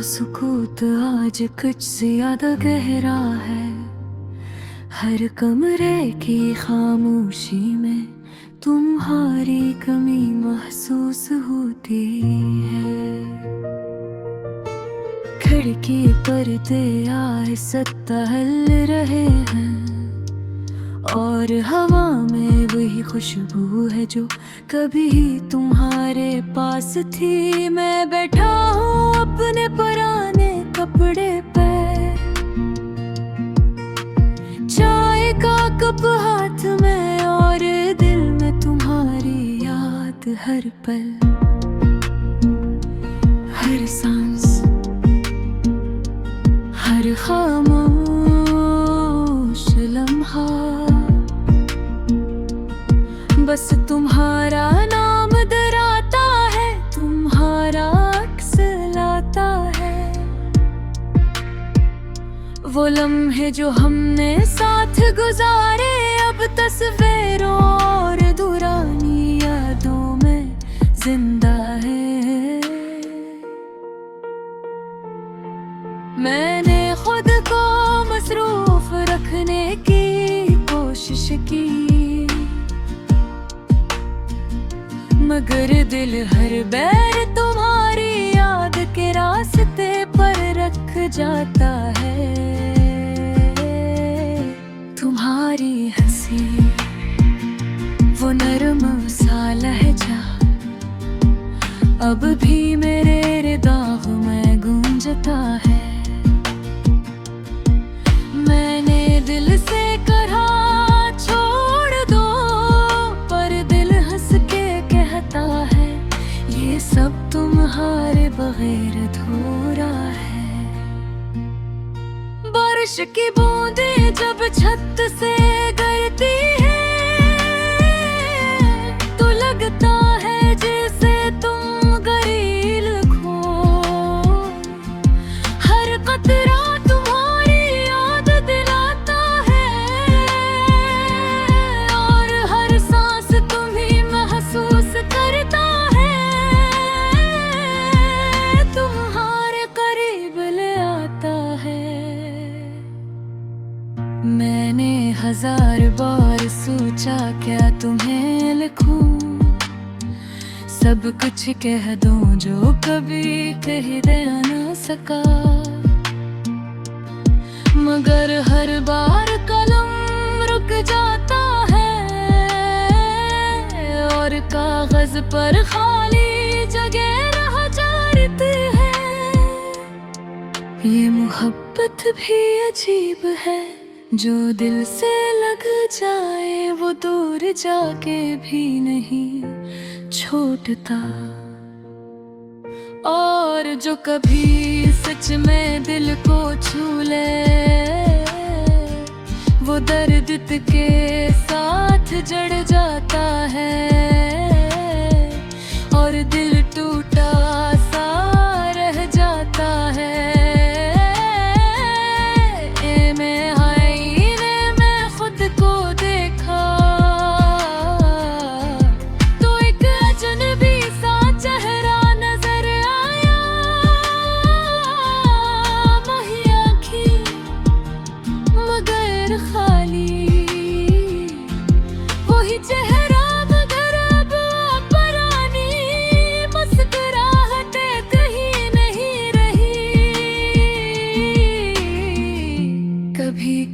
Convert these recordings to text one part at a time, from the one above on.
सुकूत आज कुछ ज्यादा गहरा है। हर कमरे की खामोशी में तुम्हारी कमी महसूस होती है। खिड़की पर्दे आहिस्ता टहल रहे हैं और हवा में वही खुशबू है जो कभी तुम्हारे पास थी। मैं बैठा हूँ अपने पुराने कपड़े पे, चाय का कप हाथ में और दिल में तुम्हारी याद हर पल, हर सांस, हर खामोश लम्हा। बस तुम्हारा नाम डराता है, तुम्हारा अक्स लाता है। वो लम्हे जो हमने साथ गुजारे अब तस्वीरों और दुरानी यादों में जिंदा है। मैंने खुद को मसरूफ रखने की कोशिश की, मगर दिल हर बैर तुम्हारी याद के रास्ते पर रख जाता है। तुम्हारी हंसी, वो नरम सा लहजा अब भी मेरे दाग में गूंजता है। मैंने दिल से कहा छोड़ दो, पर दिल हंस के कहता है ये सब तुम्हारे बगैर अधूरा है। बारिश की बूंदें जब छत से गिरती है तो लगता है जैसे तुम गरील खो। हर कतरा तुम्हारी याद दिलाता है और हर सांस तुम्ही महसूस करता है। तुम्हारे करीब ले आता है। मैंने हजार बार सोचा क्या तुम्हें लिखूं, सब कुछ कह दूं जो कभी कह दे ना सका। मगर हर बार कलम रुक जाता है और कागज पर खाली जगह रह जाती है। ये मोहब्बत भी अजीब है, जो दिल से लग जाए वो दूर जाके भी नहीं छोड़ता, और जो कभी सच में दिल को छू ले वो दर्द के साथ जड़ जाता है। और दिल टूटा सा रह जाता है।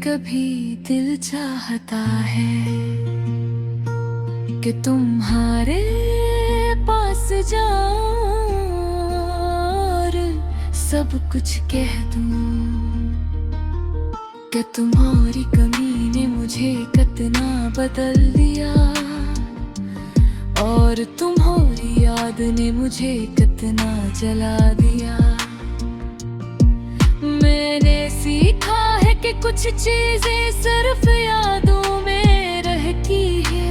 कभी दिल चाहता है कि तुम्हारे पास जाऊं और सब कुछ कह दूं कि तुम्हारी कमी ने मुझे कितना बदल दिया और तुम्हारी याद ने मुझे कितना जला दिया। मैंने सीखा है कि कुछ चीजें सिर्फ यादों में रहती है।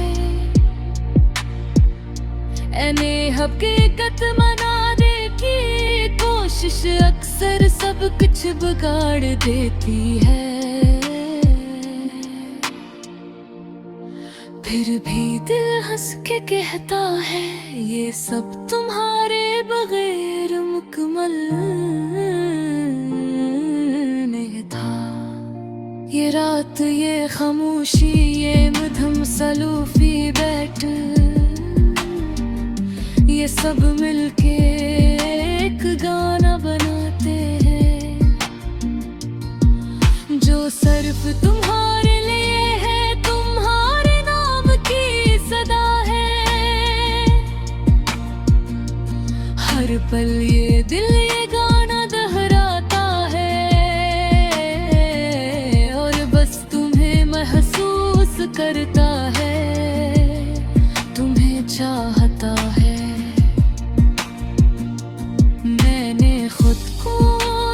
हकीकत मनाने की कोशिश अक्सर सब कुछ बिगाड़ देती है। फिर भी दिल हंस के कहता है ये सब तुम्हारे बगैर मुकम्मल बात, ये खामोशी, ये मधम सलूफी बैठ, ये सब मिलके एक गाना बनाते हैं जो सिर्फ तुम्हारे लिए है, तुम्हारे नाम की सदा है। हर पल ये दिल ये गाना दोहराता है और बस तुम्हें महसूस करता है, तुम्हें चाहता है। मैंने खुद को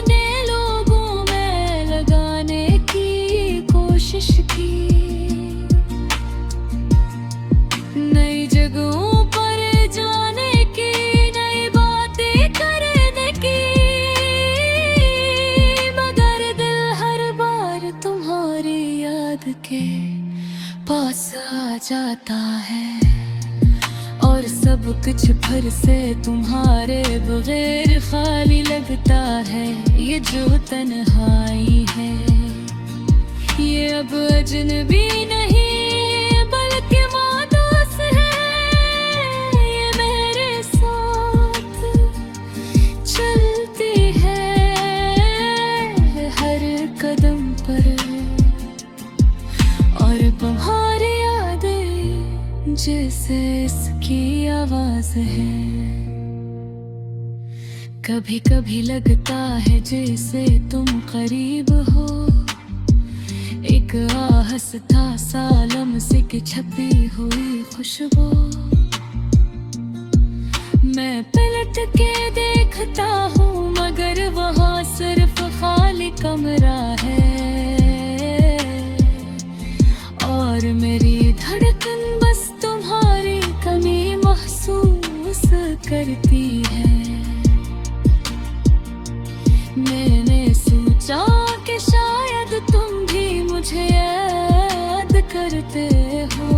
ने लोगों में लगाने की कोशिश की, नई जगहों पर जाने की, नई बातें करने की, मगर दिल हर बार तुम्हारी याद के पास आ जाता है और सब कुछ फिर से तुम्हारे बगैर खाली लगता है। ये जो तन्हाई है ये अब अजनबी नहीं बल्कि मादूस है, ये मेरे साथ चलती है हर कदम पर और तुम्हारी यादें जैसे इसकी आवाज है। कभी कभी लगता है जैसे तुम करीब हो, एक आहस्ता सा लम्से की छपी हुई खुशबू। मैं पलट के देखता हूँ मगर वहाँ सिर्फ खाली कमरा है और मेरी धड़कन बस तुम्हारी कमी महसूस करती है। मैंने सोचा कि शायद तुम भी मुझे याद करते हो,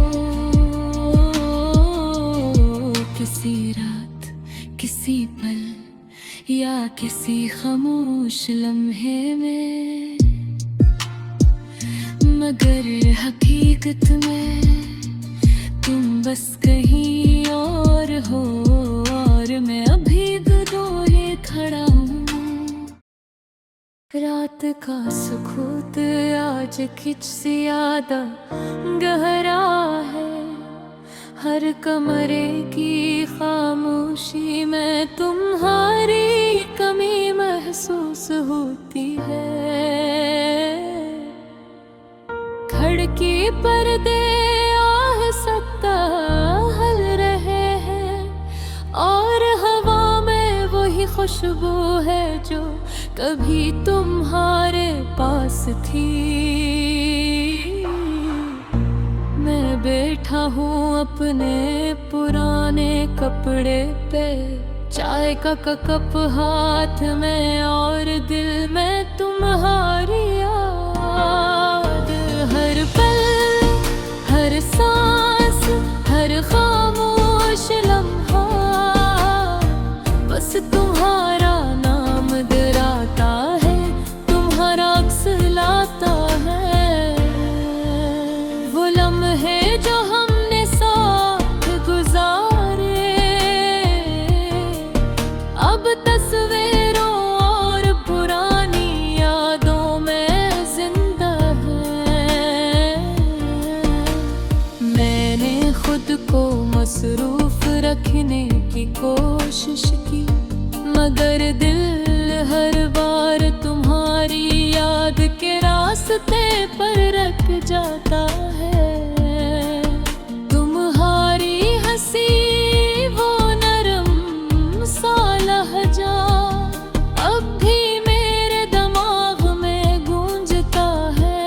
किसी रात, किसी पल या किसी खामोश लम्हे में, मगर हकीकत में तुम बस कहीं और हो और मैं अभी दोहे खड़ा हूँ। रात का सुकूत आज किच से ज्यादा गहरा है, हर कमरे की खामोशी में तुम्हारी कमी महसूस होती है। खिड़की पर्दे आहिस्ता हल रहे हैं और हवा में वही खुशबू है जो कभी तुम्हारे पास थी। मैं बैठा हूँ अपने पुराने कपड़े पे, चाय का कप हाथ में और दिल में तुम्हारी याद। हर पल, हर सांस, हर खामोश लम्हा बस तुम्हारा नाम दोहराता है, तुम्हारा अक्स लाता है। वो लम्हे जो हमने साथ गुजारे अब तस्वीरों और पुरानी यादों में जिंदा है। मैंने खुद को मसरूफ रखने की कोशिश की मगर दिल हर बार तुम्हारी याद के रास्ते पर रख जाता है। तुम्हारी हंसी वो नरम सा लहजा अब भी मेरे दिमाग में गूंजता है।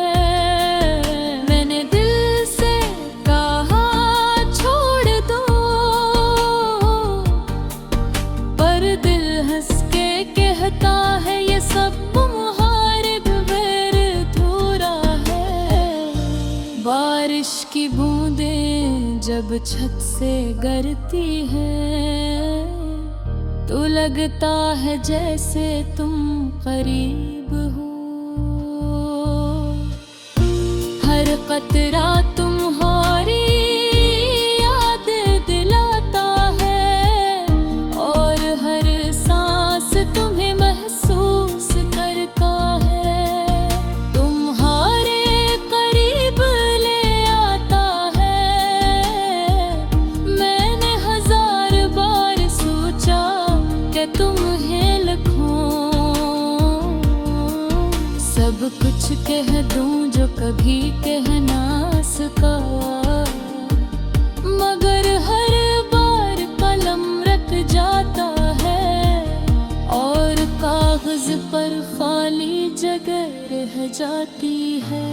मैंने दिल से कहा छोड़ दो पर दिल हंस के कहता है ये सब तुम्हारे बगैर अधूरा है। बारिश की बूंदें जब छत से गिरती हैं तो लगता है जैसे तुम करीब हो। रात रात तुम्हारी याद दिलाता है, और हर सांस तुम्हें महसूस करता है। तुम्हारे करीब ले आता है, मैंने हजार बार सोचा कि तुम्हें लिखूं, सब कुछ कह दूं जो कभी कह ना सका, मगर हर बार कलम रख जाता है, और कागज पर खाली जगह रह जाती है।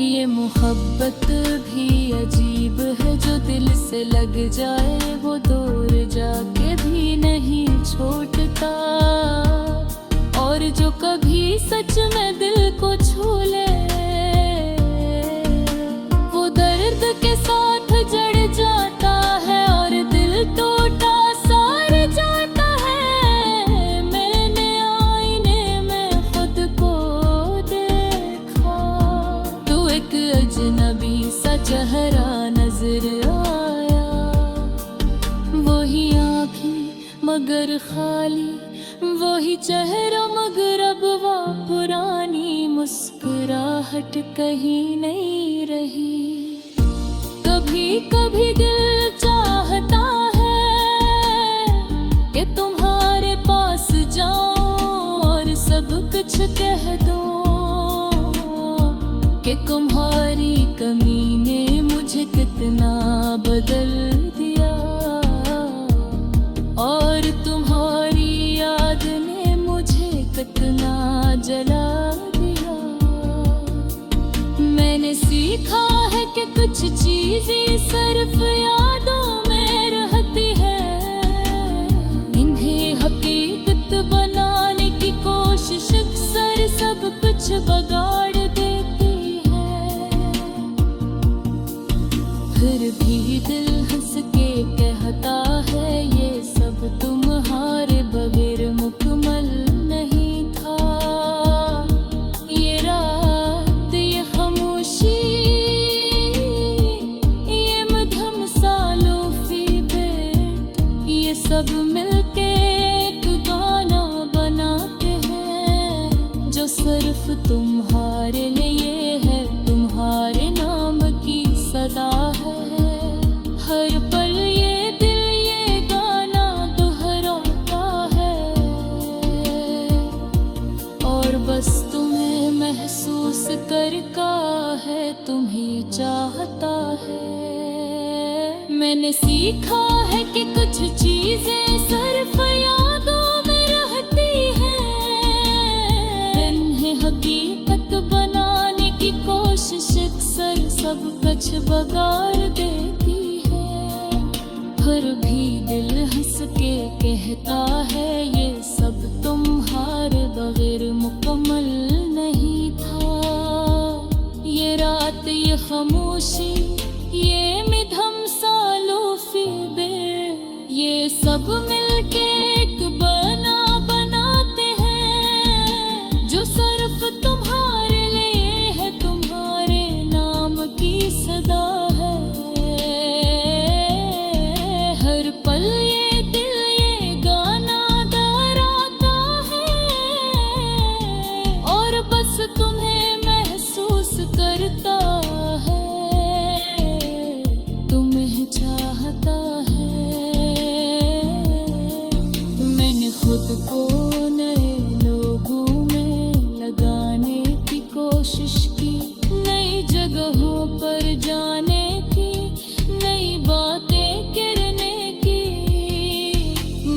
ये मोहब्बत भी अजीब है, जो दिल से लग जाए वो दूर जाके भी नहीं छोड़ता, और जो कभी सच में दिल को छू ले, वो दर्द के साथ जड़ जाता है, और दिल टूटा सार जाता है। मैंने आईने में खुद को देखा, तू एक अजनबी सा चेहरा नजर आया, वही आँखें मगर खाली, वही चेहरा मगर अब वो पुरानी मुस्कुराहट कहीं नहीं रही। कभी कभी दिल चाहता है कि तुम्हारे पास जाऊं और सब कुछ कह दूं, कि तुम्हारी कमी ने मुझे कितना बदल दिया, और तुम्हारी याद ने मुझे कितना जला दिया। मैंने सीखा है कि कुछ चीजें सिर्फ यादों में रहती है, इन्हें हकीकत बनाने की कोशिश अक्सर सब कुछ बगाड़ देती है। फिर भी दिल हंस के कहता है ये सब तुम्हारे बगैर मुकम्मल नहीं था। ये रात, ये खामोशी, ये मध्यम सालोफी बेट, ये सब मिलके एक गाना बनाते हैं, जो सिर्फ तुम्हारे लिए है, तुम्हारे नाम की सदा है। हर पल ये दिल ये गाना दोहराता है, और बस तुम्हें महसूस करता है, तुम्हें चाहता है। मैंने सीखा है कि कुछ चीजें सिर्फ यादों में रहती हैं, इन्हें हकीकत बनाने की कोशिश अक्सर सब कुछ बगाड़ देती है। फिर भी दिल हंस के कहता है ये सब तुम्हारे बगैर मुकम्मल नहीं था। ये रात, ये खामोशी, ये मिधम सालोफी बे, ये सब मिलके एक बना बनाते हैं, जो सिर्फ तुम्हारे लिए है, तुम्हारे नाम की सदा है। हर पल ये दिल ये गाना दोहराता है, और बस तुम्हें महसूस करता है, तुम्हें चाहता है। मैंने खुद को नए लोगों में लगाने की कोशिश की, नई जगहों पर जाने की, नई बातें करने की,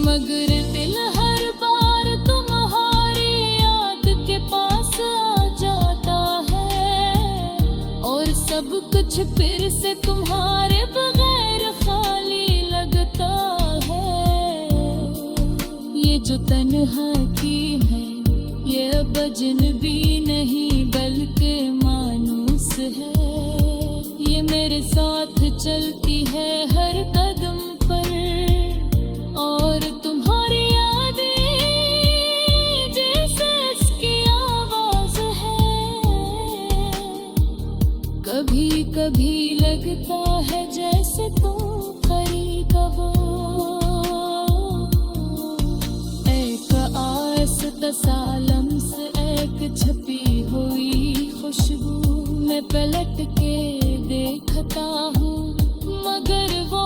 मगर दिल हर बार तुम्हारी याद के पास आ जाता है, और सब कुछ फिर से तुम्हारे बगैर खाली लगता है। ये जो तन्हा की है, ये अब अजनबी नहीं बल्कि मानूस है, ये मेरे साथ चलती है हर कदम पर, और तुम्हारी यादें जैसे इसकी आवाज है, लगता है जैसे तू करीब हो। एक आस तसालम से एक छपी हुई खुशबू मैं पलट के देखता हूँ, मगर वो